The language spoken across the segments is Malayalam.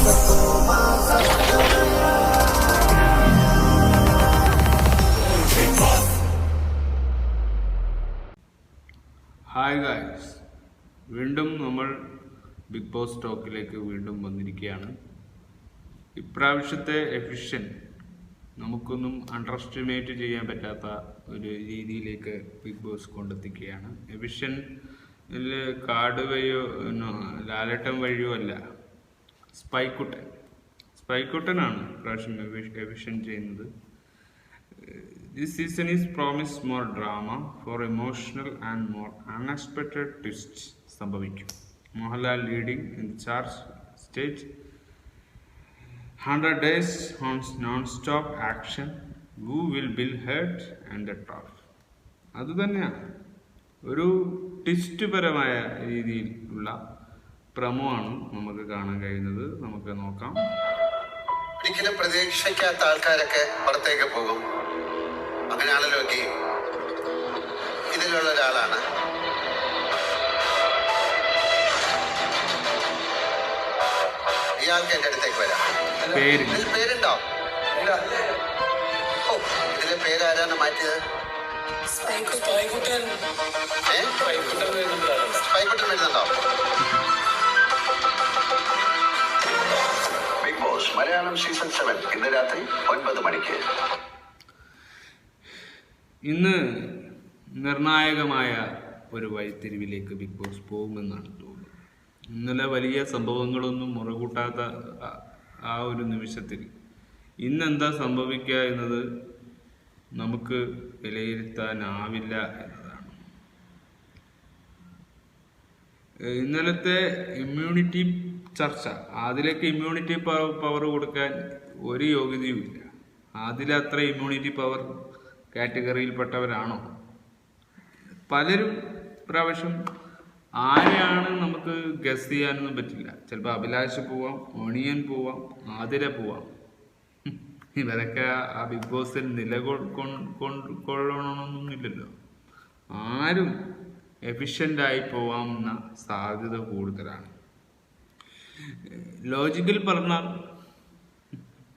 ഹായ് ഗായ്സ്, വീണ്ടും നമ്മൾ ബിഗ് ബോസ് ടോക്കിലേക്ക് വീണ്ടും വന്നിരിക്കുകയാണ്. ഇപ്രാവശ്യത്തെ എഫിഷ്യൻ നമുക്കൊന്നും അണ്ടർ എസ്റ്റിമേറ്റ് ചെയ്യാൻ പറ്റാത്ത ഒരു രീതിയിലേക്ക് ബിഗ് ബോസ് കൊണ്ടെത്തിക്കുകയാണ്. എഫിഷ്യനിൽ കാർഡ് വഴിയോ ലാലേട്ടൻ വഴിയോ അല്ല, സ്പൈക്കുട്ടനാണ് ഇപ്രാവശ്യം എഫിഷ്യൻ ചെയ്യുന്നത്. This season is promised more drama, for emotional and more unexpected twists സംഭവിക്കും. Mohanlal leading in charge stage 100 days on non-stop action. Who will be hurt and the top? അതുതന്നെയാണ് ഒരു ട്വിസ്റ്റ് പരമായ രീതിയിൽ ഉള്ള പ്രമോ ആണ് നമുക്ക് കാണാൻ കഴിയുന്നത്. നമുക്ക് നോക്കാം. ഒരിക്കലും പ്രതീക്ഷിക്കാത്ത ആൾക്കാരൊക്കെ പുറത്തേക്ക് പോകും. അങ്ങനെയാണല്ലോ ഗെയിം. ഇതിലുള്ള ഒരാളാണ്. ഇയാൾക്ക് എന്റെ അടുത്തേക്ക് വരാം. ഇതിൽ പേരുണ്ടോ? ഓ, ഇതിലെ പേരാരാണ് മാറ്റിയത്? സ്പൈക്കുട്ടൻ വരുന്നുണ്ടോ? ബിഗ് ബോസ് മലയാളം സീസൺ 7 ഇന്ന് രാത്രി 9 മണിക്ക്. ഇന്ന് നിർണായകമായ ഒരു വഴിത്തിരിവിലേക്ക് ബിഗ് ബോസ് പോകുമെന്നാണ് തോന്നുന്നത്. ഇന്നലെ വലിയ സംഭവങ്ങളൊന്നും മുറകൂട്ടാത്ത ആ ഒരു നിമിഷത്തിൽ ഇന്നെന്താ സംഭവിക്കുക എന്നത് നമുക്ക് വിലയിരുത്താനാവില്ല എന്നതാണ്. ഇന്നലത്തെ ഇമ്മ്യൂണിറ്റി ചർച്ച, അതിലേക്ക് ഇമ്മ്യൂണിറ്റി പവർ കൊടുക്കാൻ ഒരു യോഗ്യതയുമില്ല. അതിലത്ര ഇമ്മ്യൂണിറ്റി പവർ കാറ്റഗറിയിൽപ്പെട്ടവരാണോ? പലരും പ്രാവശ്യം ആരെയാണ് നമുക്ക് ഗസ് ചെയ്യാനൊന്നും പറ്റില്ല. ചിലപ്പോൾ അഭിലാഷ് പോവാം, ഒണിയൻ പോവാം, ആതിര പോവാം. ഇവരൊക്കെ ആ ബിഗ് ബോസിൽ നിലകൊള്ളണമെന്നൊന്നുമില്ലല്ലോ. ആരും എഫിഷ്യൻ്റായി പോവാമെന്ന സാധ്യത കൂടുതലാണ്. ലോജിക്കൽ പറഞ്ഞാൽ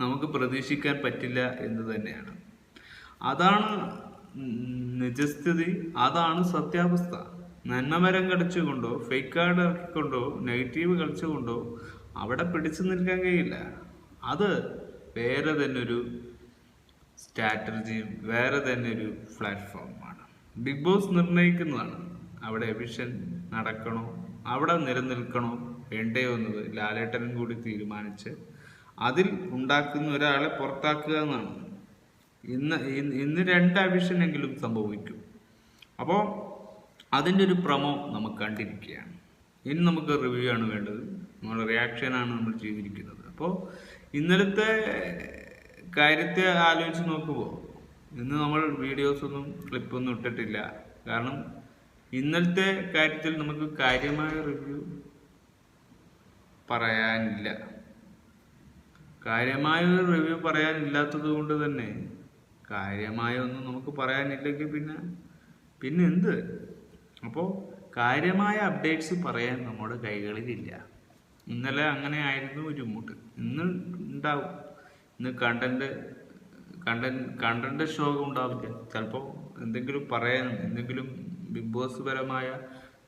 നമുക്ക് പ്രതീക്ഷിക്കാൻ പറ്റില്ല എന്ന് തന്നെയാണ്. അതാണ് നിജസ്ഥിതി, അതാണ് സത്യാവസ്ഥ. നന്മമരം കളിച്ചുകൊണ്ടോ ഫേക്ക് കാർഡ് ഇറക്കിക്കൊണ്ടോ നെഗറ്റീവ് കളിച്ചുകൊണ്ടോ അവിടെ പിടിച്ചു നിൽക്കാൻ കഴിയില്ല. അത് വേറെ തന്നെ ഒരു സ്ട്രാറ്റജിയും വേറെ തന്നെ ഒരു പ്ലാറ്റ്ഫോമാണ്. ബിഗ് ബോസ് നിർണ്ണയിക്കുന്നതാണ് അവിടെ എഫിഷ്യൻ നടക്കണോ, അവിടെ നിലനിൽക്കണോ വേണ്ടയോ എന്നത് ലാലേട്ടനും കൂടി തീരുമാനിച്ച് അതിൽ ഉണ്ടാക്കുന്ന ഒരാളെ പുറത്താക്കുക എന്നാണ്. ഇന്ന് 2 എഫിഷ്യനെങ്കിലും സംഭവിക്കും. അപ്പോൾ അതിൻ്റെ ഒരു പ്രമോ നമുക്ക് കണ്ടിരിക്കുകയാണ്. ഇനി നമുക്ക് റിവ്യൂ ആണ് വേണ്ടത്, നമ്മുടെ റിയാക്ഷനാണ് നമ്മൾ ചെയ്തിരിക്കുന്നത്. അപ്പോൾ ഇന്നലത്തെ കാര്യത്തെ ആലോചിച്ച് നോക്കുമ്പോൾ ഇന്ന് നമ്മൾ വീഡിയോസൊന്നും ക്ലിപ്പൊന്നും ഇട്ടിട്ടില്ല. കാരണം ഇന്നലത്തെ കാര്യത്തിൽ നമുക്ക് കാര്യമായ റിവ്യൂ പറയാനില്ല. കാര്യമായ റിവ്യൂ പറയാനില്ലാത്തത് കൊണ്ട് തന്നെ കാര്യമായ ഒന്നും നമുക്ക് പറയാനില്ലെങ്കിൽ പിന്നെ എന്ത്? അപ്പോൾ കാര്യമായ അപ്ഡേറ്റ്സ് പറയാൻ നമ്മുടെ കൈകളിലില്ല. ഇന്നലെ അങ്ങനെ ആയിരുന്നു ഒരു മൂഡ്. ഇന്ന് ഉണ്ടാവും. ഇന്ന് കണ്ടന്റ് ഷോ ഉണ്ടാവില്ല. ചിലപ്പോൾ എന്തെങ്കിലും പറയാനും എന്തെങ്കിലും ബിഗ് ബോസ് പരമായ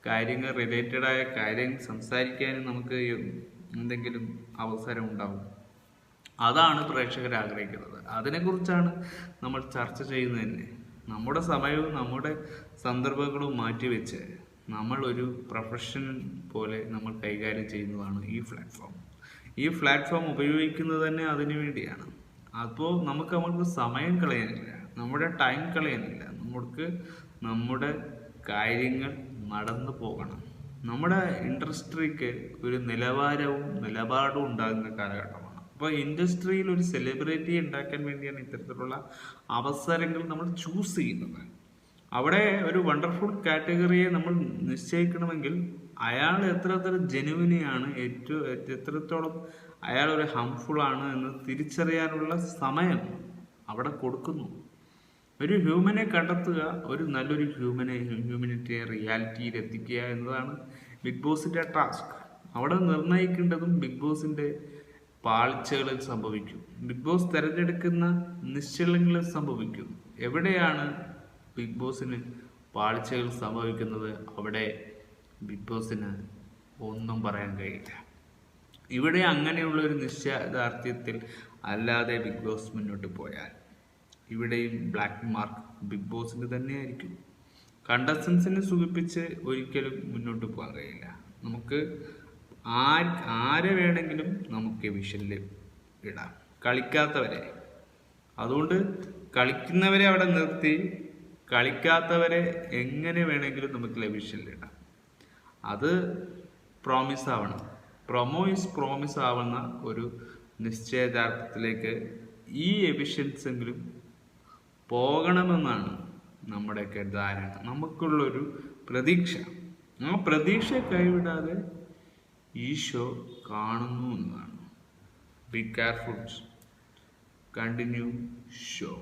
കാര്യങ്ങൾ റിലേറ്റഡായ കാര്യം സംസാരിക്കാനും നമുക്ക് എന്തെങ്കിലും അവസരം ഉണ്ടാവും. അതാണ് പ്രേക്ഷകർ ആഗ്രഹിക്കുന്നത്. അതിനെക്കുറിച്ചാണ് നമ്മൾ ചർച്ച ചെയ്യുന്നത് തന്നെ. നമ്മുടെ സമയവും നമ്മുടെ സന്ദർഭങ്ങളും മാറ്റിവെച്ച് നമ്മൾ ഒരു പ്രൊഫഷണൽ പോലെ നമ്മൾ കൈകാര്യം ചെയ്യുന്നതാണ് ഈ പ്ലാറ്റ്ഫോം ഉപയോഗിക്കുന്നത് തന്നെ അതിനു വേണ്ടിയാണ്. അപ്പോൾ നമുക്ക് സമയം കളയാനില്ല, നമ്മുടെ ടൈം കളയാനില്ല. നമ്മുടെ കാര്യങ്ങൾ നടന്നു പോകണം. നമ്മുടെ ഇൻഡസ്ട്രിക്ക് ഒരു നിലപാടും ഉണ്ടാകുന്ന കാലഘട്ടമാണ്. അപ്പോൾ ഇൻഡസ്ട്രിയിൽ ഒരു സെലിബ്രിറ്റി ഉണ്ടാക്കാൻ വേണ്ടിയാണ് ഇത്തരത്തിലുള്ള അവസരങ്ങൾ നമ്മൾ ചൂസ് ചെയ്യുന്നത്. അവിടെ ഒരു വണ്ടർഫുൾ കാറ്റഗറിയെ നമ്മൾ നിശ്ചയിക്കണമെങ്കിൽ അയാൾ എത്രത്തോളം ജെനുവിനെയാണ്, എത്രത്തോളം അയാൾ ഒരു ഹംഫുൾ ആണ് എന്ന് തിരിച്ചറിയാനുള്ള സമയം അവിടെ കൊടുക്കുന്നു. ഒരു ഹ്യൂമനെ കണ്ടെത്തുക, ഒരു നല്ലൊരു ഹ്യൂമനിറ്റിയെ റിയാലിറ്റിയിൽ എത്തിക്കുക എന്നതാണ് ബിഗ് ബോസിൻ്റെ ടാസ്ക്. അവിടെ നിർണ്ണയിക്കേണ്ടതും ബിഗ് ബോസിൻ്റെ പാളിച്ചകൾ സംഭവിക്കും. ബിഗ് ബോസ് തിരഞ്ഞെടുക്കുന്ന നിശ്ചലങ്ങൾ സംഭവിക്കും. എവിടെയാണ് ബിഗ് ബോസിന് പാളിച്ചകൾ സംഭവിക്കുന്നത്? അവിടെ ബിഗ് ബോസിന് ഒന്നും പറയാൻ കഴിയില്ല. ഇവിടെ അങ്ങനെയുള്ള ഒരു നിശ്ചയദാർഢ്യത്തിൽ അല്ലാതെ ബിഗ് ബോസ് മുന്നോട്ട് പോയാൽ ഇവിടെയും ബ്ലാക്ക് മാർക്ക് ബിഗ് ബോസിന് തന്നെയായിരിക്കും. കണ്ടസ്റ്റൻസിനെ സുഖിപ്പിച്ച് ഒരിക്കലും മുന്നോട്ട് പോകാൻ കഴിയില്ല. നമുക്ക് ആരെ വേണമെങ്കിലും നമുക്ക് വിഷനിൽ ഇടാം, കളിക്കാത്തവരെ. അതുകൊണ്ട് കളിക്കുന്നവരെ അവിടെ നിർത്തി കളിക്കാത്തവരെ എങ്ങനെ വേണമെങ്കിലും നമുക്ക് വിഷനിലിടാം. അത് പ്രോമിസ് ആവണം. പ്രോമിസ് ആവുന്ന ഒരു നിശ്ചയദാർഢ്യത്തിലേക്ക് ഈ എവിഷൻസ് എങ്കിലും പോകണമെന്നാണ് നമ്മുടെയൊക്കെ ധാരണ, നമുക്കുള്ളൊരു പ്രതീക്ഷ. ആ പ്രതീക്ഷ കൈവിടാതെ ഈ ഷോ കാണുന്നു എന്നതാണ്. Be careful, continue show.